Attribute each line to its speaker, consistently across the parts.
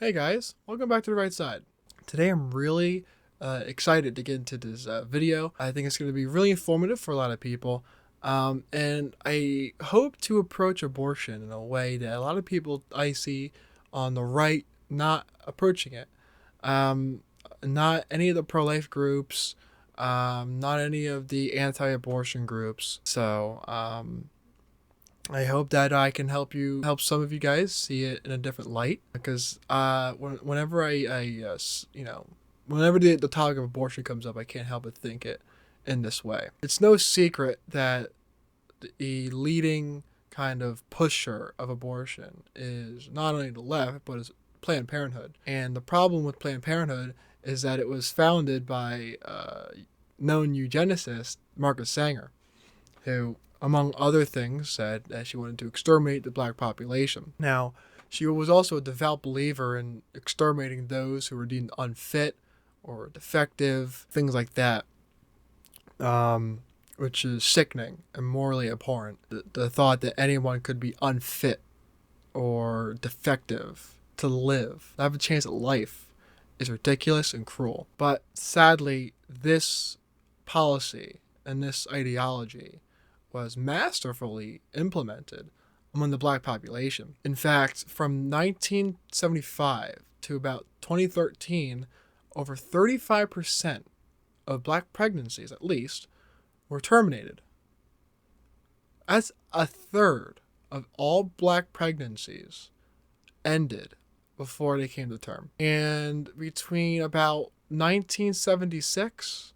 Speaker 1: Hey guys, welcome back to the right side. Today I'm really excited to get into this video. I think it's going to be really informative for a lot of people. And I hope to approach abortion in a way that a lot of people I see on the right not approaching it. Um, Not any of the pro-life groups, not any of the anti-abortion groups. I hope that I can help some of you guys see it in a different light. Because whenever whenever the topic of abortion comes up, I can't help but think it in this way. It's no secret that the leading kind of pusher of abortion is not only the left, but is Planned Parenthood. And the problem with Planned Parenthood is that it was founded by known eugenicist Margaret Sanger, who, among other things, said that she wanted to exterminate the black population. Now, she was also a devout believer in exterminating those who were deemed unfit or defective, things like that, which is sickening and morally abhorrent. The thought that anyone could be unfit or defective to live, to have a chance at life, is ridiculous and cruel. But sadly, this policy and this ideology was masterfully implemented among the black population. In fact, from 1975 to about 2013, over 35% of black pregnancies, at least, were terminated. That's a third of all black pregnancies ended before they came to term. And between about 1976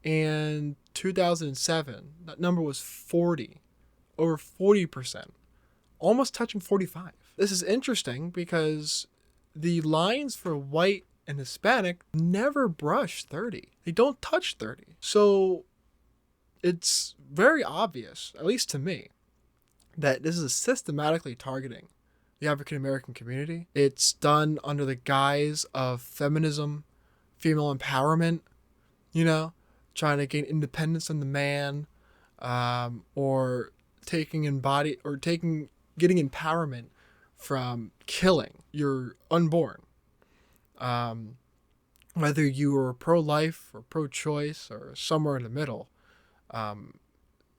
Speaker 1: and 2007, that number was 40, over 40%, almost touching 45. This is interesting because the lines for white and Hispanic never brush 30. They don't touch 30. So it's very obvious, at least to me, that this is systematically targeting the African American community. It's done under the guise of feminism, female empowerment, trying to gain independence from the man, or getting empowerment from killing your unborn. Whether you are pro-life or pro-choice or somewhere in the middle,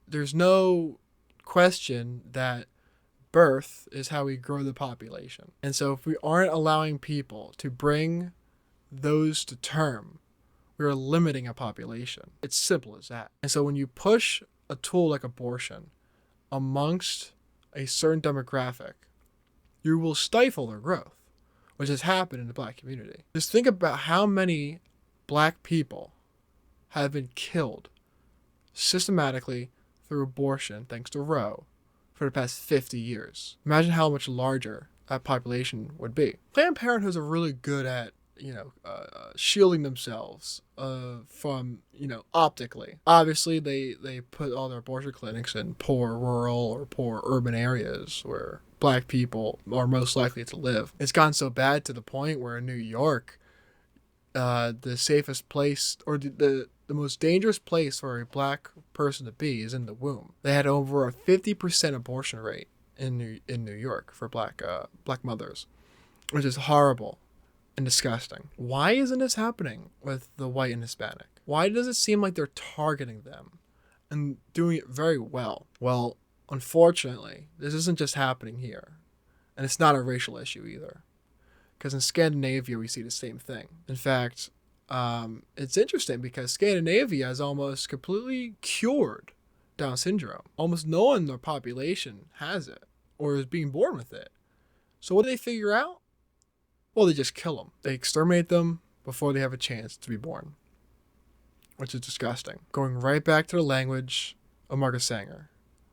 Speaker 1: there's no question that birth is how we grow the population. And so if we aren't allowing people to bring those to term, we are limiting a population. It's simple as that. And so when you push a tool like abortion amongst a certain demographic, you will stifle their growth, which has happened in the black community. Just think about how many black people have been killed systematically through abortion thanks to Roe for the past 50 years. Imagine how much larger that population would be. Planned Parenthood are really good at shielding themselves from, optically. Obviously, they put all their abortion clinics in poor rural or poor urban areas where black people are most likely to live. It's gotten so bad to the point where in New York, the safest place, or the most dangerous place for a black person to be is in the womb. They had over a 50% abortion rate in New York for black mothers, which is horrible and disgusting. Why isn't this happening with the white and Hispanic? Why does it seem like they're targeting them and doing it very well? Well, unfortunately, this isn't just happening here, and it's not a racial issue either. Because in Scandinavia, we see the same thing. In fact, it's interesting because Scandinavia has almost completely cured Down syndrome. Almost no one in their population has it or is being born with it. So what do they figure out? Well, they just kill them. They exterminate them before they have a chance to be born, which is disgusting. Going right back to the language of Margaret Sanger,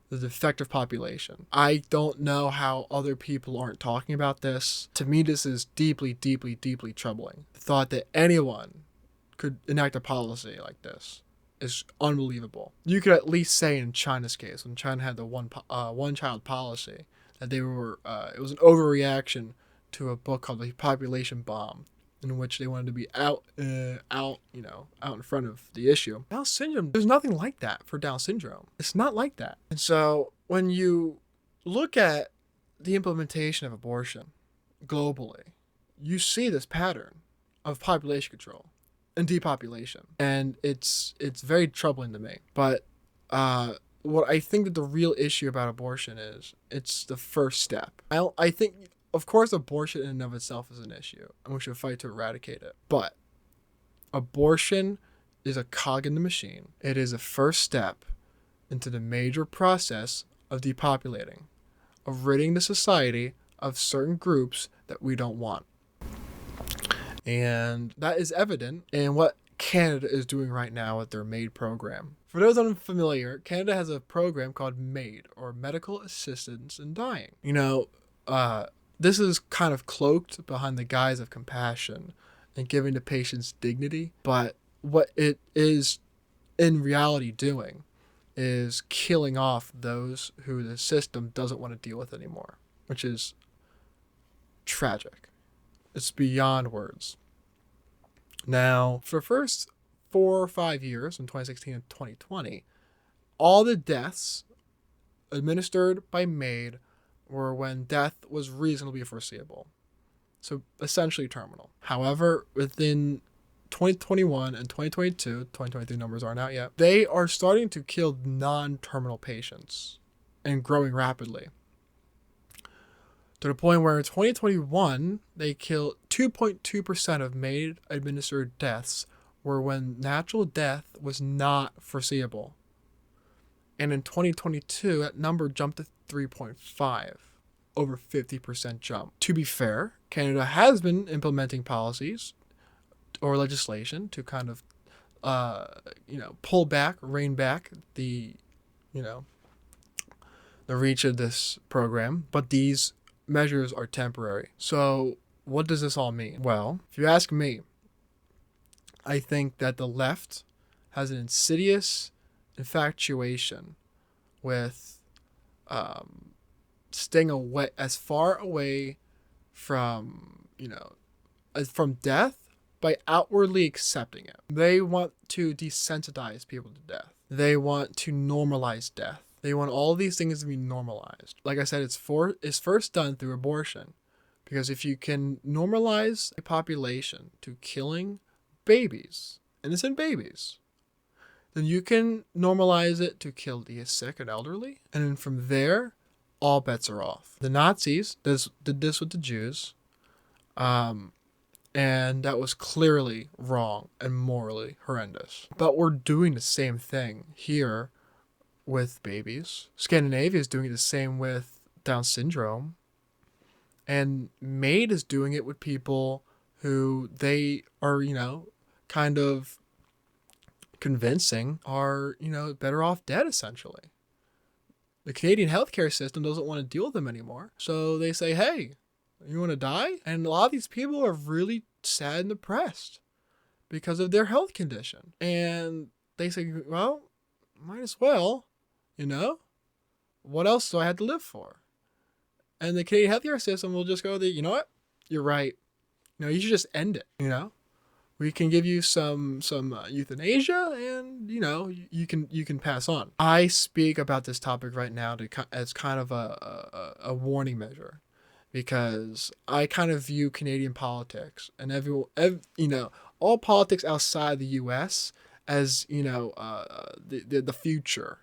Speaker 1: the defective population. I don't know how other people aren't talking about this. To me, this is deeply, deeply, deeply troubling. The thought that anyone could enact a policy like this is unbelievable. You could at least say in China's case, when China had the one-child policy, that it was an overreaction to a book called The Population Bomb, in which they wanted to be out in front of the issue. Down syndrome, there's nothing like that for Down syndrome. It's not like that. And so when you look at the implementation of abortion globally, you see this pattern of population control and depopulation, and it's very troubling to me. But what I think that the real issue about abortion is, it's the first step. I think, of course, abortion in and of itself is an issue, and we should fight to eradicate it. But abortion is a cog in the machine. It is a first step into the major process of depopulating, of ridding the society of certain groups that we don't want. And that is evident in what Canada is doing right now with their MAID program. For those unfamiliar, Canada has a program called MAID, or Medical Assistance in Dying. This is kind of cloaked behind the guise of compassion and giving the patients dignity, but what it is in reality doing is killing off those who the system doesn't want to deal with anymore, which is tragic. It's beyond words. Now, for the first 4 or 5 years, in 2016 and 2020, all the deaths administered by MAID were when death was reasonably foreseeable. So essentially terminal. However, within 2021 and 2022, 2023 numbers aren't out yet, they are starting to kill non-terminal patients and growing rapidly. To the point where in 2021, they killed 2.2% of MAID-administered deaths were when natural death was not foreseeable. And in 2022, that number jumped to 3.5, over 50% jump. To be fair, Canada has been implementing policies or legislation to kind of, pull back, rein back the reach of this program, but these measures are temporary. So what does this all mean? Well, if you ask me, I think that the left has an insidious infatuation with staying away, as far away from death, by outwardly accepting it. They want to desensitize people to death. They want to normalize death. They want all these things to be normalized. Like I said, it's first done through abortion. Because if you can normalize a population to killing babies, innocent babies, then you can normalize it to kill the sick and elderly. And then from there, all bets are off. The Nazis did this with the Jews. And that was clearly wrong and morally horrendous. But we're doing the same thing here with babies. Scandinavia is doing the same with Down syndrome. And MAID is doing it with people who they are, kind of convincing are, better off dead, essentially. The Canadian healthcare system doesn't want to deal with them anymore. So they say, hey, you want to die? And a lot of these people are really sad and depressed because of their health condition. And they say, well, might as well, what else do I have to live for? And the Canadian healthcare system will just go, you know what? You're right. You should just end it. We can give you some euthanasia, and you can pass on. I speak about this topic right now as kind of a warning measure, because I kind of view Canadian politics and all politics outside the U.S. as the future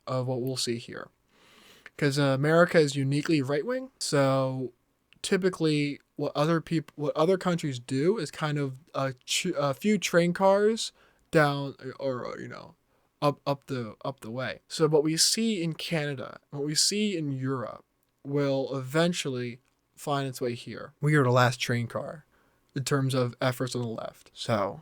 Speaker 1: of what we'll see here. Because America is uniquely right-wing, so typically what other countries do is kind of a few train cars down, or up the way. So what we see in Canada, what we see in Europe, will eventually find its way here. We are the last train car in terms of efforts on the left. So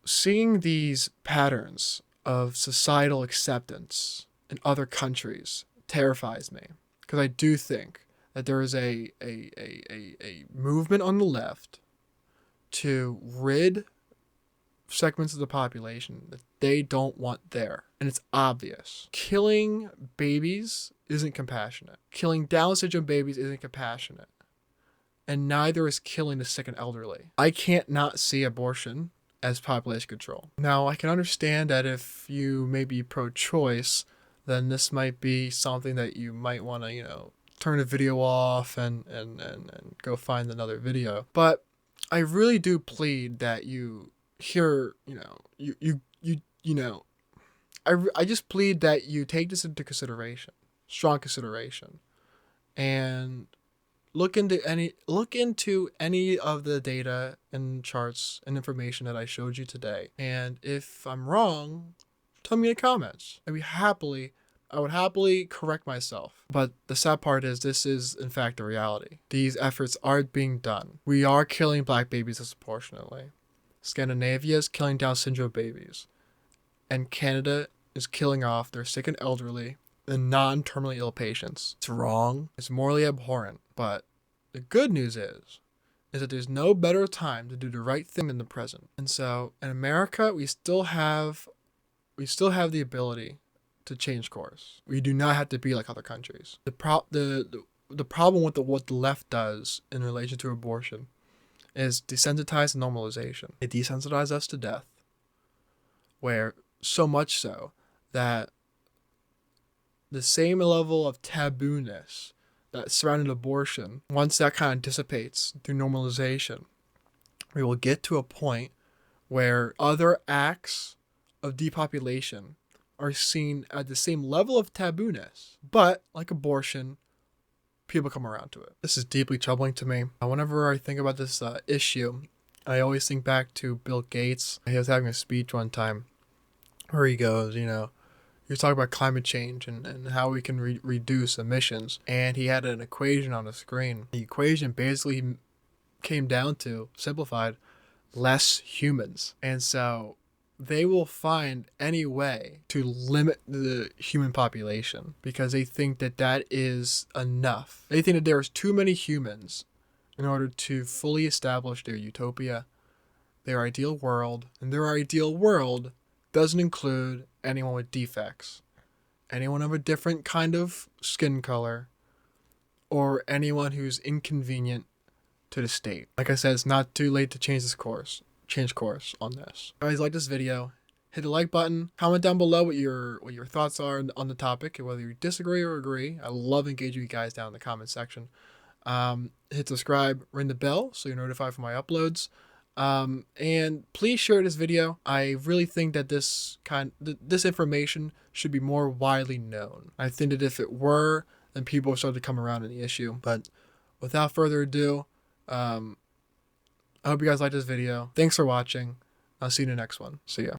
Speaker 1: seeing these patterns of societal acceptance in other countries terrifies me, because I do think that there is a movement on the left to rid segments of the population that they don't want there. And it's obvious. Killing babies isn't compassionate. Killing Down syndrome babies isn't compassionate. And neither is killing the sick and elderly. I can't not see abortion as population control. Now, I can understand that if you may be pro-choice, then this might be something that you might want to, turn the video off and go find another video. But I really do plead that you hear, I just plead that you take this into consideration, strong consideration, and look into any of the data and charts and information that I showed you today. And if I'm wrong, tell me in the comments. I would happily correct myself. But the sad part is this is in fact the reality. These efforts are being done. We are killing black babies disproportionately. Scandinavia is killing Down syndrome babies. And Canada is killing off their sick and elderly and non-terminally ill patients. It's wrong. It's morally abhorrent. But the good news is that there's no better time to do the right thing than the present. And so in America, we still have the ability to change course. We do not have to be like other countries. The problem with what the left does in relation to abortion is desensitize and normalization. It desensitizes us to death, where so much so that the same level of tabooness that surrounded abortion, once that kind of dissipates through normalization, we will get to a point where other acts of depopulation are seen at the same level of tabooness, but like abortion, people come around to it. This is deeply troubling to me. Whenever I think about this issue, I always think back to Bill Gates. He was having a speech one time where he goes, he was talking about climate change and how we can reduce emissions. And he had an equation on the screen. The equation basically came down to, simplified, less humans. And so they will find any way to limit the human population because they think that is enough. They think that there's too many humans in order to fully establish their utopia, their ideal world. And their ideal world doesn't include anyone with defects, anyone of a different kind of skin color, or anyone who's inconvenient to the state. Like I said, it's not too late to change course on this. Guys, like this video, hit the like button, comment down below what your thoughts are on the topic, and whether you disagree or agree. I love engaging you guys down in the comment section. Hit subscribe, ring the bell so you're notified for my uploads. And please share this video. I really think that this information should be more widely known. I think that if it were, then people would start to come around on the issue. But without further ado, I hope you guys like this video. Thanks for watching. I'll see you in the next one. See ya.